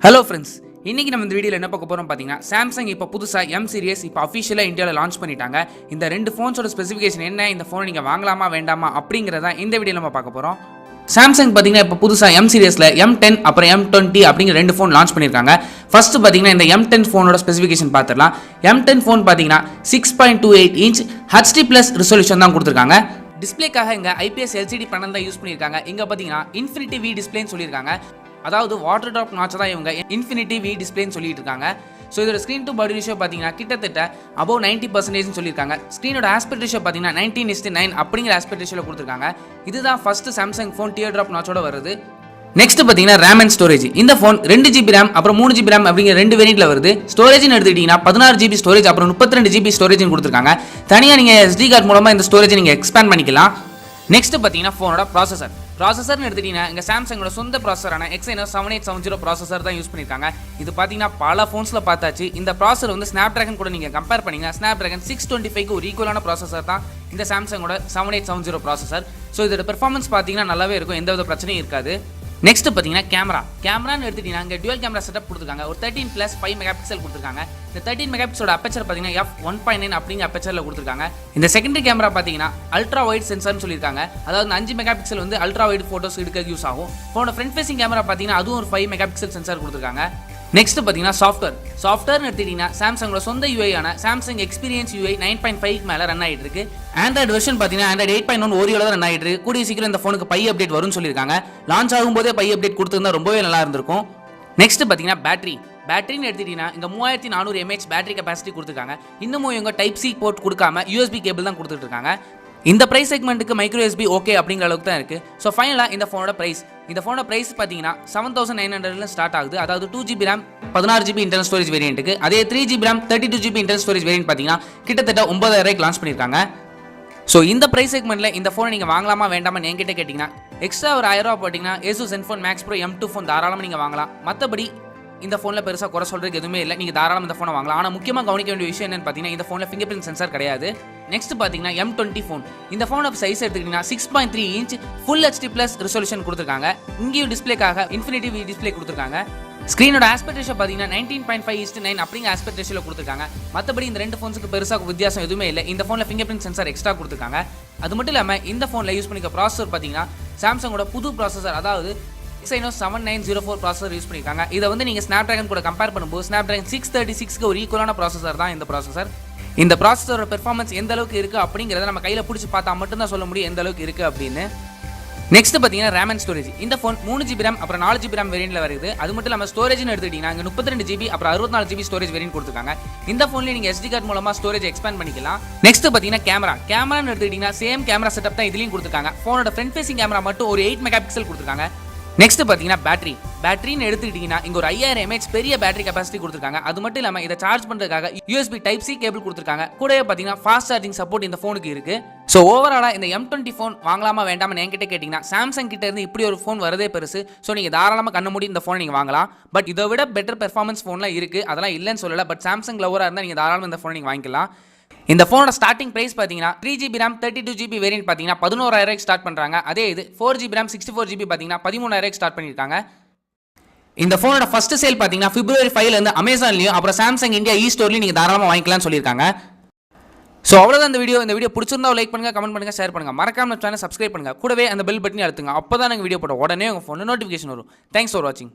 Hello friends, இன்றைக்கி நம்ம இந்த வீடியோவில் என்ன பார்க்க போகிறோம் பார்த்தீங்கன்னா, சாம்சங் இப்போ புதுசாக M சீரிஸ் இப்போ அஃபிஷியலாக இந்தியாவில் லான்ச் பண்ணிட்டாங்க. இந்த ரெண்டு ஃபோன்ஸோட ஸ்பெசிஃபிகேஷன் என்ன, இந்த ஃபோனை நீங்கள் வாங்கலாமா வேண்டாமா அப்படிங்கிறத இந்த வீடியோவில் நம்ம பார்க்க போகிறோம். சாம்சங் பார்த்தீங்கன்னா இப்போ புதுசாக M சீரிஸில் M10 அப்புறம் M20 அப்படிங்கிற ரெண்டு ஃபோன் லான்ச் பண்ணியிருக்காங்க. ஃபர்ஸ்ட் பார்த்தீங்கன்னா இந்த M10 ஃபோனோட ஸ்பெசிஃபிகேஷன் பார்த்துடலாம். M10 ஃபோன் பார்த்தீங்கன்னா 6.28 இன்ச் HD+ ரெசல்யூஷன் தான் கொடுத்துருக்காங்க. டிஸ்பிளேக்காக இங்கே IPS LCD பேனல் தான் யூஸ் பண்ணியிருக்காங்க. இங்கே பார்த்தீங்கன்னா இன்ஃபினிட்டி V டிஸ்பிளேன்னு சொல்லியிருக்காங்க. அதாவது வாட்டர் ட்ராப் நாட்ச் தான் இவங்க இன்ஃபினிட்டி V டிஸ்பிளேன்னு சொல்லிட்டு இருக்காங்க. ஸோ இதோட ஸ்க்ரீன் டு பாடி ரேஷியோ பார்த்தீங்கன்னா கிட்டத்தட்ட அபவ் 90% சொல்லியிருக்காங்க. ஸ்க்ரீனோட ஆஸ்பெக்ட் ரேஷியோ பார்த்தீங்கன்னா 19:9 அப்படிங்கிற ஆஸ்பெக்ட் ரேஷியோவில் கொடுத்துருக்காங்க. இதுதான் first Samsung phone teardrop நாட்சோட வருது. நெக்ஸ்ட் பார்த்தீங்கன்னா ரேம் அண்ட் ஸ்டோரேஜ். இந்த ஃபோன் 2GB ரேம் அப்புறம் 3GB ரேம் அப்படிங்கிற ரெண்டு வேரியண்ட்ல வருது. ஸ்டோரேஜ்னு எடுத்துக்கிட்டீங்கன்னா 16GB ஸ்டோரேஜ் அப்புறம் 32GB ஸ்டோரேஜ் கொடுத்துருக்காங்க. தனியாக நீங்கள் SD கார்டு மூலமாக இந்த ஸ்டோரேஜ் நீங்கள் எக்ஸ்பேண்ட் பண்ணிக்கலாம். நெக்ஸ்ட் பார்த்தீங்கன்னா ஃபோனோட ப்ராசஸர்னு எடுத்துட்டீங்கன்னா இங்கே சாம்சங்கோட சொந்த ப்ராசஸரான Exynos 7870 ப்ராசஸர் தான் யூஸ் பண்ணியிருக்காங்க. இது பார்த்தீங்கன்னா பல ஃபோன்ஸில் பார்த்தாச்சு. இந்த ப்ராசஸர் வந்து ஸ்னாப்டிராகன் கூட நீங்கள் கம்பேர் பண்ணிங்கன்னா ஸ்னாப்டிராகன் 625க்கு ஒரு ஈக்குவலான ப்ராசஸர் தான் இந்த சாம்சங்கோட 7870 ப்ராசஸர். ஸோ இதோட பெர்ஃபார்மன்ஸ் பார்த்தீங்கன்னா நல்லாவே இருக்கும், எந்த வித பிரச்சனையும் இருக்காது. நெக்ஸ்ட் பார்த்தீங்கன்னா கேமரான்னு எடுத்துட்டீங்கன்னா இங்கே டுவல் கேமரா செட்டப் கொடுத்துருக்காங்க. ஒரு 13+5 மெகாபிக்சல் கொடுத்துருக்காங்க. இந்த 13 மெகாபிக்சலோட அப்பச்சர் பார்த்தீங்கன்னா f1.9 அப்படிங்கிற அப்பச்சரில் கொடுத்துருக்காங்க. இந்த செகண்டரி கேமரா பார்த்தீங்கன்னா அல்ட்ரா வைட் சென்சார்னு சொல்லியிருக்காங்க. அதாவது 5 மெகாபிக்சல் வந்து அல்ட்ரா வைட் ஃபோட்டோஸ் எடுக்க யூஸ் ஆகும். ஃபோனோட ஃப்ரண்ட் ஃபேசிங் கேமரா பார்த்தீங்கன்னா அதுவும் ஒரு 5 மெகாபிக்சல் சென்சார் கொடுத்துருக்காங்க. நெக்ஸ்ட் பார்த்தீங்கன்னா சாஃப்ட்வேர்னு எடுத்துக்கிட்டீங்கன்னா சாம்சங்கோட சொந்த யூஐயான சாம்சங் எக்ஸ்பீரியன்ஸ் UI 9.5 மேலே ரன் ஆகிட்டு இருக்கு. ஆண்ட்ராய்டு வெர்ஷன் பார்த்தீங்கன்னா ஆண்ட்ராய்டு 8.1 ஓரியோல தான் ரன் ஆகிட்டு இருக்கு. கூடிய சீக்கிரம் இந்த ஃபோனுக்கு பை அப்டேட் வரும்னு சொல்லியிருக்காங்க. லான்ச் ஆகும்போதே பை அப்டேட் கொடுத்துருந்தா ரொம்பவே நல்லா இருந்திருக்கும். நெக்ஸ்ட் பார்த்தீங்கன்னா பேட்டரின்னு எடுத்துட்டீங்கன்னா இங்கே 3400 mAh பேட்டரி கெப்பாசிட்டி கொடுத்துருக்காங்க. இன்னமும் இவங்க டைப் C போர்ட் கொடுக்காம USB கேபிள் தான் கொடுத்துட்டு இருக்காங்க. இந்த பிரைஸ் செக்மெண்ட்டுக்கு மைக்ரோ USB ஓகே அப்படிங்கிற அளவுக்கு தான் இருக்குது. ஸோ ஃபைனலாக இந்த ஃபோனோட ப்ரைஸ் பார்த்தீங்கன்னா 7900 ஸ்டார்ட் ஆகுது. அதாவது 2GB RAM 16GB internal storage வேரியண்ட்டுக்கு. அதே 3GB RAM 32GB internal storage variant பார்த்தீங்கன்னா கிட்டத்தட்ட 9000 லான்ச் பண்ணியிருக்காங்க. ஸோ இந்த ப்ரைஸ் செக்மெண்ட்டில் இந்த ஃபோனை நீங்கள் வாங்கலாமா வேண்டாமான்னு என்கிட்ட கேட்டிங்கன்னா எக்ஸ்ட்ரா ஒரு 1000 ரூபா போட்டிங்கன்னா Asus ZenFone Max Pro M2 phone தாராளமாக நீங்கள் வாங்கலாம். மற்றபடி இந்த ஃபோனில் பெருசாக குறை சொல்கிறதுக்கு எதுவுமே இல்லை, நீங்கள் தாராளமாக இந்த ஃபோனை வாங்கலாம். ஆனால் முக்கியமாக கவனிக்க வேண்டிய விஷயம் என்னன்னு பார்த்தீங்கன்னா இந்த ஃபோனில் ஃபிங்கர் பிரிண்ட் சென்சார் கிடையாது. நெக்ஸ்ட் பார்த்தீங்கன்னா M20 ஃபோன். இந்த ஃபோனோட சைஸ் எடுத்துக்கிட்டிங்கன்னா 6.3 இன்ச் ஃபுல் HD+ ரெசல்யூஷன் கொடுத்துருக்காங்க. இங்கேயும் டிஸ்பிளேக்காக இன்ஃபினிட்டி V டிஸ்பிளே கொடுத்துருக்காங்க. ஸ்க்ரீனோட ஆஸ்பெக்ட் ரேஷியோ பார்த்தீங்கன்னா 19.5:9 அப்படிங்கிற ஆஸ்பெக்ட் ரேஷியோவில் கொடுத்துருக்காங்க. மற்றபடி இந்த ரெண்டு ஃபோன்ஸுக்கு பெருசாக வித்தியாசம் எதுவுமே இல்லை. இந்த ஃபோனில் ஃபிங்கர் பிரிண்ட் சென்சார் எக்ஸ்ட்ரா கொடுத்துருக்காங்க. அது மட்டும் இல்லாமல் இந்த ஃபோனில் யூஸ் பண்ணிக்க ப்ராசஸர் பார்த்தீங்கன்னா சாம்சங்கோட புது ப்ராசஸர், அதாவது Exynos 7904 ப்ராசஸர் யூஸ் பண்ணியிருக்காங்க. இதை வந்து நீங்கள் ஸ்னாப்டிராகன் கூட கம்பேர் பண்ணும்போது ஸ்னாப்டிராகன் 636க்கு ஒரு ஈக்குவலான ப்ராசஸர் தான் இந்த ப்ராசஸர். இந்த ப்ராசஸரோட பெர்ஃபார்மன்ஸ் எந்த அளவுக்கு இருக்குது அப்படிங்கிறத நம்ம கையில் பிடிச்சி பார்த்தா மட்டும்தான் சொல்ல முடியும் எந்த அளவுக்கு இருக்குது அப்படின்னு. நெக்ஸ்ட் பார்த்தீங்கன்னா ரேம் அண்ட் ஸ்டோரேஜ். இந்த ஃபோன் 3GB ரேம் அப்புறம் 4GB ரேம் வேரியண்ட்ல வருது. அது மட்டும் இல்லாமல் ஸ்டோரேஜ்னு எடுத்துக்கிட்டீங்கன்னா இங்கே 32GB அப்புறம் 64GB ஸ்டோரேஜ் வேரியண்ட் கொடுத்துருக்காங்க. இந்த ஃபோன்லேயே நீங்கள் SD கார்டு மூலமாக ஸ்டோரேஜ் எக்ஸ்பேண்ட் பண்ணிக்கலாம். நெக்ஸ்ட் பார்த்தீங்கன்னா கேமரான்னு எடுத்துக்கிட்டீங்கன்னா சேம் கேமரா செட்டப் தான் இதுலையும் கொடுத்துருக்காங்க. ஃபோனோட ஃப்ரண்ட் ஃபேசிங் கேமரா மட்டும் ஒரு 8 மெகாபிக்சல் கொடுத்துருக்காங்க. நெக்ஸ்ட் பார்த்தீங்கன்னா பேட்டரின்னு எடுத்துக்கிட்டிங்கன்னா இங்கே ஒரு 5000 mAh பெரிய பேட்டரி கெப்பாசிட்டி கொடுத்துருக்காங்க. அது மட்டும் இல்லாமல் இதை சார்ஜ் பண்ணுறதுக்காக USB Type C கேபிள் கொடுத்துருக்காங்க. கூடவே பார்த்தீங்கன்னா ஃபாஸ்ட் சார்ஜிங் சப்போர்ட் இந்த ஃபோனுக்கு இருக்குது. ஸோ ஓவராலாக இந்த M20 ஃபோன் வாங்கலாமா வேண்டாமா என்கிட்ட கேட்டிங்கன்னா சாம்சங் கிட்ட இருந்து இப்படி ஒரு ஃபோன் வரதே பெருசு. ஸோ நீங்கள் தாராளமாக கண்ண மூடி இந்த ஃபோனை நீங்கள் வாங்கலாம். பட் இதை விட பெட்டர் பெர்ஃபார்மன்ஸ் ஃபோன்லாம் இருக்குது, அதெல்லாம் இல்லைன்னு சொல்லலை. பட் சாம்சங் லவராக இருந்தால் நீங்கள் தாராளமாக இந்த ஃபோனை நீங்கள் வாங்கிக்கலாம். இந்த ஃபோனோட ஸ்டார்டிங் பிரைஸ் பார்த்தீங்கன்னா 3GB ரேம் 32GB வேரியன்ட் பார்த்தீங்கன்னா 11000 ஸ்டார்ட் பண்ணுறாங்க. அதே இது 4GB ரேம் 64GB பார்த்தீங்கன்னா 13000 ஸ்டார்ட் பண்ணியிருக்காங்க. இந்த ஃபோனோட ஃபர்ஸ்ட் சேல் பார்த்தீங்கன்னா February 5 அமேசான்லையும் அப்புறம் சாம்சங் இந்தியா ஸ்டோர்லையும் நீங்கள் தாராளமாக வாங்கிக்கலாம்னு சொல்லியிருக்காங்க. ஸோ அவ்வளோதான் இந்த வீடியோ பிடிச்சிருந்தா லைக் பண்ணுங்கள், கமெண்ட் பண்ணுங்கள், ஷேர் பண்ணுங்கள். மறக்காம சேனல் சப்ஸ்கிரைப் பண்ணுங்கள். கூடவே அந்த பெல் பட்டனை அழுத்துங்க. அப்போ தான் நாங்கள் வீடியோ போட்ட உடனே உங்கள் ஃபோனில் நோட்டிஃபிகேஷன் வரும். தேங்க்ஸ் ஃபார் வாட்சிங்.